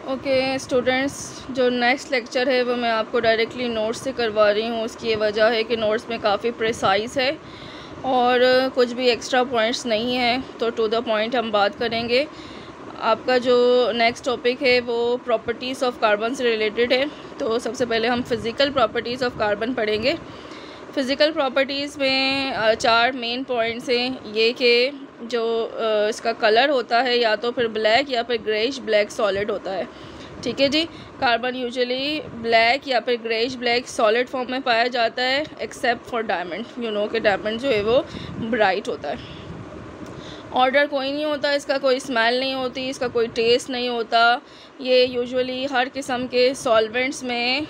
Okay students, जो next lecture है वो मैं आपको डायरेक्टली नोट्स से करवा रही हूँ। उसकी ये वजह है कि नोट्स में काफ़ी प्रिसाइज़ है और कुछ भी एक्स्ट्रा पॉइंट्स नहीं है, तो टू द पॉइंट हम बात करेंगे। आपका जो नेक्स्ट टॉपिक है वो प्रॉपर्टीज़ ऑफ कार्बन से रिलेटेड है। तो सबसे पहले हम फिज़िकल प्रॉपर्टीज़ ऑफ कार्बन पढ़ेंगे। फ़िज़िकल प्रॉपर्टीज़ में 4 मेन पॉइंट्स हैं। ये कि जो इसका कलर होता है या तो फिर ब्लैक या फिर ग्रेइश ब्लैक सॉलिड होता है। ठीक है जी। कार्बन यूजुअली ब्लैक या फिर ग्रेइश ब्लैक सॉलिड फॉर्म में पाया जाता है, except for diamond. You know कि डायमंड जो है वो ब्राइट होता है। ऑर्डर कोई नहीं होता, इसका कोई स्मेल नहीं होती, इसका कोई टेस्ट नहीं होता। ये यूजुअली हर किस्म के सॉल्वेंट्स में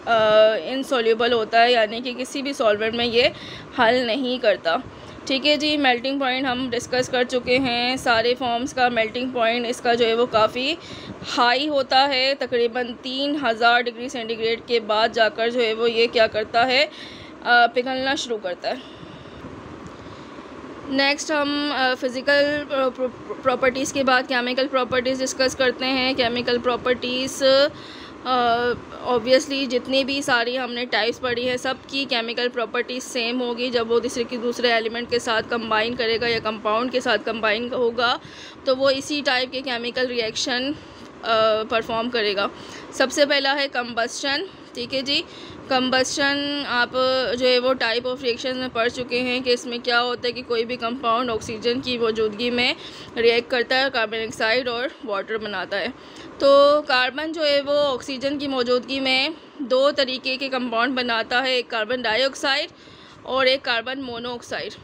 इनसॉल्युबल होता है, यानी कि किसी भी सॉल्वेंट में ये हल नहीं करता। ठीक है जी। मेल्टिंग पॉइंट हम डिस्कस कर चुके हैं। सारे फॉर्म्स का मेल्टिंग पॉइंट इसका जो है वो काफ़ी हाई होता है। तकरीबन 3000 डिग्री सेंटीग्रेड के बाद जाकर जो है वो ये क्या करता है, पिघलना शुरू करता है। नेक्स्ट हम फ़िज़िकल प्रॉपर्टीज़ के बाद केमिकल प्रॉपर्टीज़ डिस्कस करते हैं। केमिकल प्रॉपर्टीज़ ऑब्वियसली जितनी भी सारी हमने टाइप्स पढ़ी है सब की केमिकल प्रॉपर्टीज़ सेम होगी। जब वो दूसरे एलिमेंट के साथ कंबाइन करेगा या कंपाउंड के साथ कंबाइन होगा तो वो इसी टाइप के केमिकल रिएक्शन परफॉर्म करेगा। सबसे पहला है कंबस्शन। ठीक है जी। कंबस्शन आप जो है वो टाइप ऑफ रिएक्शन में पढ़ चुके हैं कि इसमें क्या होता है कि कोई भी कंपाउंड ऑक्सीजन की मौजूदगी में रिएक्ट करता है, कार्बन डाइऑक्साइड और वाटर बनाता है। तो कार्बन जो है वो ऑक्सीजन की मौजूदगी में 2 तरीके के कंपाउंड बनाता है, एक कार्बन डाइऑक्साइड और एक कार्बन मोनोऑक्साइड।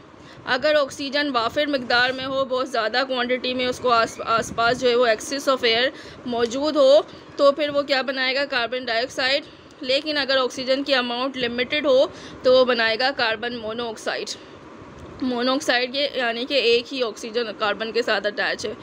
अगर ऑक्सीजन वाफिर मकदार में हो, बहुत ज़्यादा क्वांटिटी में उसको आसपास जो है वो एक्सेस ऑफ एयर मौजूद हो, तो फिर वो क्या बनाएगा, कार्बन डाइऑक्साइड। लेकिन अगर ऑक्सीजन की अमाउंट लिमिटेड हो तो वो बनाएगा कार्बन मोनोऑक्साइड। मोनोऑक्साइड ये यानी कि एक ही ऑक्सीजन कार्बन के साथ अटैच है।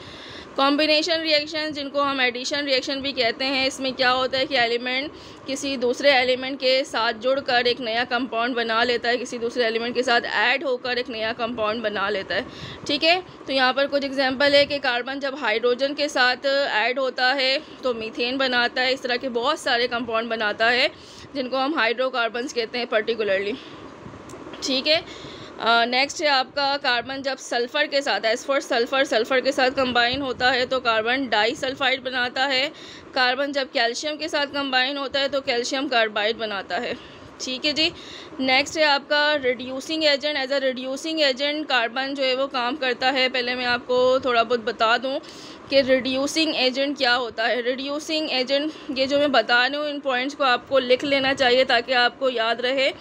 कॉम्बिनेशन रिएक्शन, जिनको हम एडिशन रिएक्शन भी कहते हैं, इसमें क्या होता है कि एलिमेंट किसी दूसरे एलिमेंट के साथ जुड़कर एक नया कंपाउंड बना लेता है, किसी दूसरे एलिमेंट के साथ ऐड होकर एक नया कंपाउंड बना लेता है। ठीक है। तो यहाँ पर कुछ एग्जांपल है कि कार्बन जब हाइड्रोजन के साथ ऐड होता है तो मीथेन बनाता है। इस तरह के बहुत सारे कंपाउंड बनाता है जिनको हम हाइड्रोकार्बन्स कहते हैं पर्टिकुलरली। ठीक है। नेक्स्ट है आपका कार्बन जब सल्फ़र के साथ, एज फॉर सल्फ़र के साथ कंबाइन होता है तो कार्बन डाइसल्फाइड बनाता है। कार्बन जब कैल्शियम के साथ कंबाइन होता है तो कैल्शियम कार्बाइड बनाता है। ठीक है जी। नेक्स्ट है आपका reducing agent. As a reducing agent carbon जो है वो काम करता है। पहले मैं आपको थोड़ा बहुत बता दूं कि रिड्यूसिंग एजेंट क्या होता है। रिड्यूसिंग एजेंट, ये जो मैं बता रही हूँ इन पॉइंट्स को आपको लिख लेना चाहिए ताकि आपको याद रहे।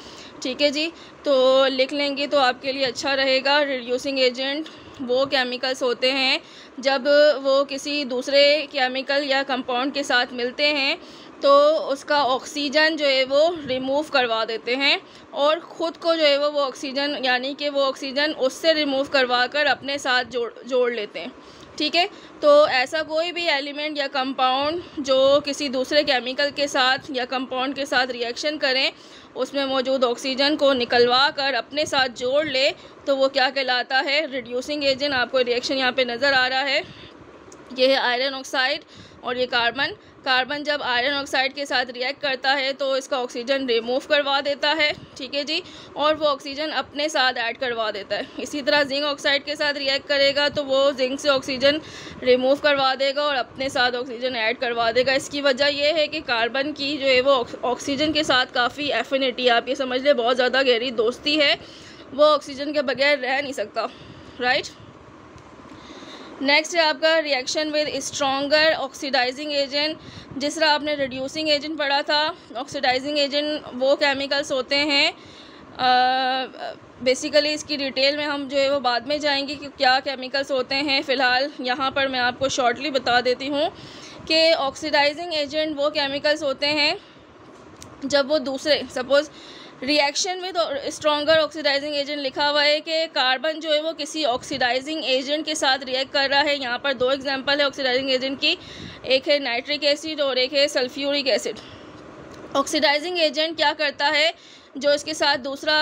ठीक है जी। तो लिख लेंगे तो आपके लिए अच्छा रहेगा। रिड्यूसिंग एजेंट वो केमिकल्स होते हैं जब वो किसी दूसरे केमिकल या कंपाउंड के साथ मिलते हैं तो उसका ऑक्सीजन जो है वो रिमूव करवा देते हैं और ख़ुद को जो है वो ऑक्सीजन, यानी कि वो ऑक्सीजन उससे रिमूव करवा कर अपने साथ जोड़ लेते हैं। ठीक है। तो ऐसा कोई भी एलिमेंट या कंपाउंड जो किसी दूसरे केमिकल के साथ या कंपाउंड के साथ रिएक्शन करें, उसमें मौजूद ऑक्सीजन को निकलवा कर अपने साथ जोड़ ले तो वो क्या कहलाता है, रिड्यूसिंग एजेंट। आपको रिएक्शन यहाँ पे नज़र आ रहा है, ये है आयरन ऑक्साइड और ये कार्बन। कार्बन जब आयरन ऑक्साइड के साथ रिएक्ट करता है तो इसका ऑक्सीजन रिमूव करवा देता है। ठीक है जी। और वो ऑक्सीजन अपने साथ ऐड करवा देता है। इसी तरह जिंक ऑक्साइड के साथ रिएक्ट करेगा तो वो जिंक से ऑक्सीजन रिमूव करवा देगा और अपने साथ ऑक्सीजन ऐड करवा देगा। इसकी वजह यह है कि कार्बन की जो है वो ऑक्सीजन के साथ काफ़ी एफिनिटी, आप ये समझ ले बहुत ज़्यादा गहरी दोस्ती है, वो ऑक्सीजन के बगैर रह नहीं सकता। राइट। नेक्स्ट है आपका reaction with stronger oxidizing agent. जिस तरह आपने रिड्यूसिंग एजेंट पढ़ा था, ऑक्सीडाइजिंग एजेंट वो केमिकल्स होते हैं, बेसिकली इसकी डिटेल में हम जो है वो बाद में जाएंगे कि क्या केमिकल्स होते हैं। फ़िलहाल यहाँ पर मैं आपको शॉर्टली बता देती हूँ कि ऑक्सीडाइजिंग एजेंट वो केमिकल्स होते हैं जब वो दूसरे, suppose reaction with stronger oxidizing agent लिखा हुआ है कि कार्बन जो है वो किसी ऑक्सीडाइजिंग एजेंट के साथ रिएक्ट कर रहा है। यहाँ पर 2 एग्जांपल है ऑक्सीडाइजिंग एजेंट की, एक है नाइट्रिक एसिड और एक है सल्फ्यूरिक एसिड। ऑक्सीडाइजिंग एजेंट क्या करता है, जो इसके साथ दूसरा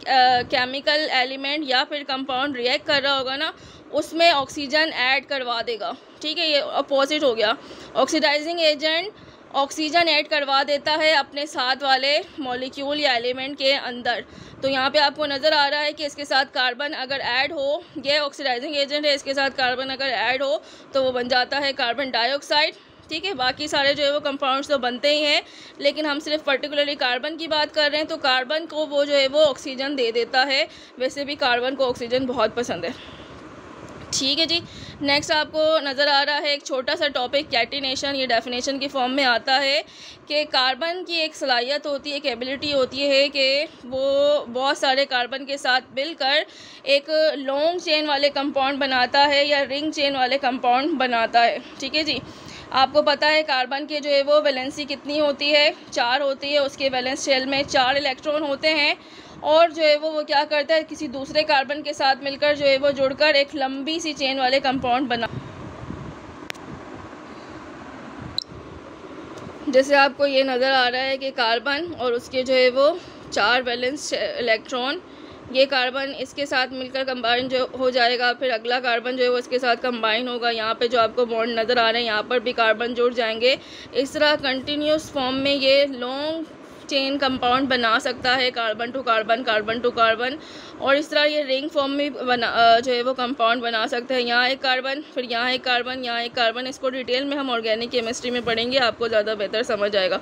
केमिकल एलिमेंट या फिर कंपाउंड रिएक्ट कर रहा होगा ना, उसमें ऑक्सीजन ऐड करवा देगा। ठीक है, ये अपोजिट हो गया। ऑक्सीडाइजिंग एजेंट ऑक्सीजन ऐड करवा देता है अपने साथ वाले मॉलिक्यूल या एलिमेंट के अंदर। तो यहाँ पे आपको नज़र आ रहा है कि इसके साथ कार्बन अगर ऐड हो, ये ऑक्सीडाइजिंग एजेंट है, इसके साथ कार्बन अगर ऐड हो तो वो बन जाता है कार्बन डाइऑक्साइड। ठीक है, बाकी सारे जो है वो कंपाउंड्स तो बनते ही हैं, लेकिन हम सिर्फ पर्टिकुलरली कार्बन की बात कर रहे हैं। तो कार्बन को वो जो है वो ऑक्सीजन दे देता है। वैसे भी कार्बन को ऑक्सीजन बहुत पसंद है। ठीक है जी, नेक्स्ट आपको नज़र आ रहा है एक छोटा सा टॉपिक कैटिनेशन। ये डेफिनेशन की फॉर्म में आता है कि कार्बन की एक सलाहियत होती है, एक एबिलिटी होती है कि वो बहुत सारे कार्बन के साथ मिलकर एक लॉन्ग चेन वाले कंपाउंड बनाता है या रिंग चेन वाले कंपाउंड बनाता है। ठीक है जी, आपको पता है कार्बन के जो है वो वैलेंसी कितनी होती है, 4 होती है। उसके वैलेंस शेल में 4 इलेक्ट्रॉन होते हैं और जो है वो क्या करता है, किसी दूसरे कार्बन के साथ मिलकर जो है वो जुड़कर एक लंबी सी चेन वाले कंपाउंड बना। जैसे आपको ये नज़र आ रहा है कि कार्बन और उसके जो है वो 4 वैलेंस इलेक्ट्रॉन, ये कार्बन इसके साथ मिलकर कंबाइन जो हो जाएगा, फिर अगला कार्बन जो है वो इसके साथ कंबाइन होगा। यहाँ पे जो आपको बॉन्ड नज़र आ रहे हैं, यहाँ पर भी कार्बन जुड़ जाएंगे। इस तरह कंटिन्यूस फॉर्म में ये लॉन्ग चेन कंपाउंड बना सकता है, carbon to carbon, carbon to carbon. और इस तरह ये रिंग फॉर्म में जो है वो कंपाउंड बना सकते हैं। यहाँ एक कार्बन, फिर यहाँ एक कार्बन, यहाँ एक कार्बन। इसको डिटेल में हम ऑर्गेनिक केमिस्ट्री में पढ़ेंगे, आपको ज़्यादा बेहतर समझ आएगा।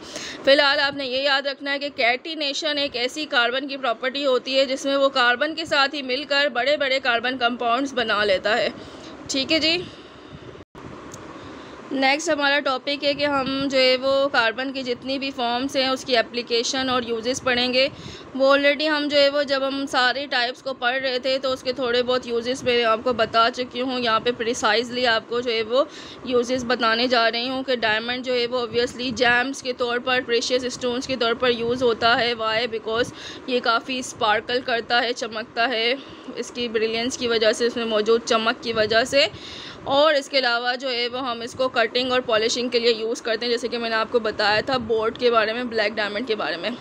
फिलहाल आपने ये याद रखना है कि कैटिनेशन एक ऐसी कार्बन की प्रॉपर्टी होती है जिसमें वो कार्बन के साथ ही मिलकर बड़े बड़े कार्बन कंपाउंड्स बना लेता है। ठीक है जी, नेक्स्ट हमारा टॉपिक है कि हम जो है वो कार्बन की जितनी भी फॉर्म्स हैं उसकी एप्लीकेशन और यूजेस पढ़ेंगे। वो ऑलरेडी हम जो है वो जब हम सारे टाइप्स को पढ़ रहे थे तो उसके थोड़े बहुत यूजेस मैं आपको बता चुकी हूँ। यहाँ पे प्रिसाइजली आपको जो है वो यूजेस बताने जा रही हूँ कि डायमंड जो है वो ऑब्वियसली जैम्स के तौर पर, प्रेशियस स्टोन्स के तौर पर यूज़ होता है। वाई? बिकॉज ये काफ़ी स्पार्कल करता है, चमकता है, इसकी ब्रिलियंस की वजह से, इसमें मौजूद चमक की वजह से। और इसके अलावा जो है वो हम इसको कटिंग और पॉलिशिंग के लिए यूज़ करते हैं, जैसे कि मैंने आपको बताया था बोर्ड के बारे में, ब्लैक डायमंड के बारे में।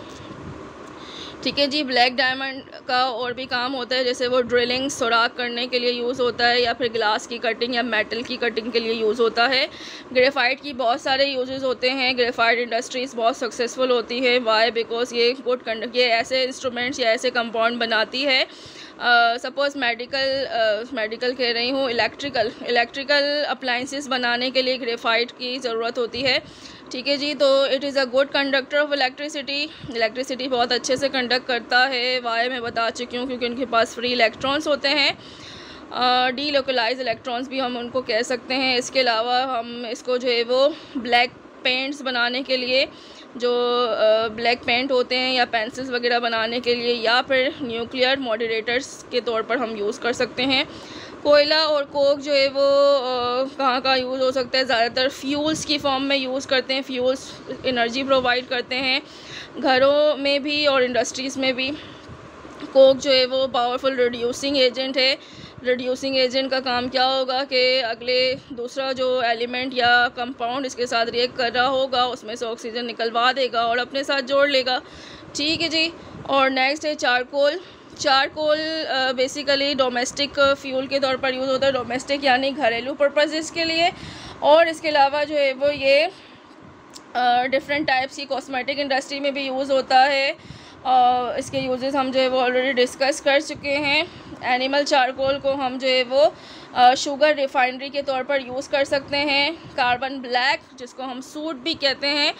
ठीक है जी, ब्लैक डायमंड का और भी काम होता है, जैसे वो ड्रिलिंग, सुराख करने के लिए यूज़ होता है, या फिर ग्लास की कटिंग या मेटल की कटिंग के लिए यूज़ होता है। ग्रेफाइट की बहुत सारे यूजेस होते हैं। ग्रेफाइट इंडस्ट्रीज़ बहुत सक्सेसफुल होती है। वाई? बिकॉज ये ये ऐसे इंस्ट्रूमेंट्स या ऐसे कंपाउंड बनाती है। सपोज़ मेडिकल कह रही हूँ, इलेक्ट्रिकल अप्लाइंसेस बनाने के लिए ग्रेफाइट की ज़रूरत होती है। ठीक है जी, तो it is a good conductor of electricity बहुत अच्छे से कंडक्ट करता है। वाई? मैं बता चुकी हूँ, क्योंकि उनके पास फ्री इलेक्ट्रॉन्स होते हैं। डीलोकलाइज इलेक्ट्रॉन्स भी हम उनको कह सकते हैं। इसके अलावा हम इसको जो है वो ब्लैक पेंट्स बनाने के लिए, जो ब्लैक पेंट होते हैं, या पेंसिल्स वगैरह बनाने के लिए, या फिर न्यूक्लियर मॉडरेटर्स के तौर पर हम यूज़ कर सकते हैं। कोयला और कोक जो है वो कहाँ यूज़ हो सकता है? ज़्यादातर फ्यूल्स की फॉर्म में यूज़ करते हैं। फ्यूल्स एनर्जी प्रोवाइड करते हैं घरों में भी और इंडस्ट्रीज़ में भी। कोक जो है वो पावरफुल रिड्यूसिंग एजेंट है। रिड्यूसिंग एजेंट का काम क्या होगा कि अगले दूसरा जो एलिमेंट या कंपाउंड इसके साथ रिएक्ट कर रहा होगा उसमें से ऑक्सीजन निकलवा देगा और अपने साथ जोड़ लेगा। ठीक है जी, और नेक्स्ट है चारकोल। बेसिकली डोमेस्टिक फ्यूल के तौर पर यूज़ होता है, डोमेस्टिक यानी घरेलू पर्पसेस के लिए। और इसके अलावा जो है वो ये डिफरेंट टाइप्स की कॉस्मेटिक इंडस्ट्री में भी यूज़ होता है। इसके यूजेस हम जो है वो ऑलरेडी डिस्कस कर चुके हैं। एनिमल चारकोल को हम जो है वो शुगर रिफाइनरी के तौर पर यूज़ कर सकते हैं। कार्बन ब्लैक, जिसको हम सूट भी कहते हैं,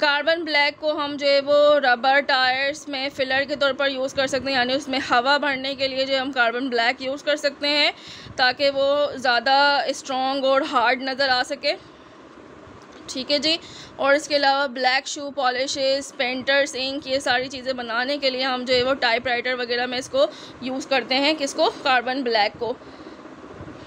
कार्बन ब्लैक को हम जो है वो रबर टायर्स में फिलर के तौर पर यूज़ कर सकते हैं, यानी उसमें हवा भरने के लिए जो हम कार्बन ब्लैक यूज़ कर सकते हैं ताकि वो ज़्यादा स्ट्रॉन्ग और हार्ड नज़र आ सके। ठीक है जी, और इसके अलावा black shoe polishes, painters, ink, ये सारी चीज़ें बनाने के लिए हम जो है वो टाइपराइटर वगैरह में इसको यूज़ करते हैं। किसको? कार्बन ब्लैक को।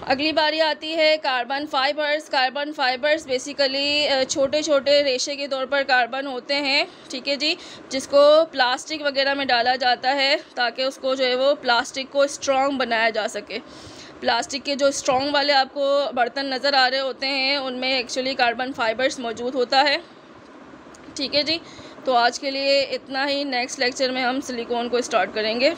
अगली बारी आती है कार्बन फाइबर्स बेसिकली छोटे छोटे रेशे के तौर पर कार्बन होते हैं। ठीक है जी, जिसको प्लास्टिक वगैरह में डाला जाता है ताकि उसको जो है वो प्लास्टिक को स्ट्रॉन्ग बनाया जा सके। प्लास्टिक के जो स्ट्रॉन्ग वाले आपको बर्तन नज़र आ रहे होते हैं उनमें एक्चुअली कार्बन फाइबर्स मौजूद होता है। ठीक है जी, तो आज के लिए इतना ही, नेक्स्ट लेक्चर में हम सिलिकॉन को स्टार्ट करेंगे।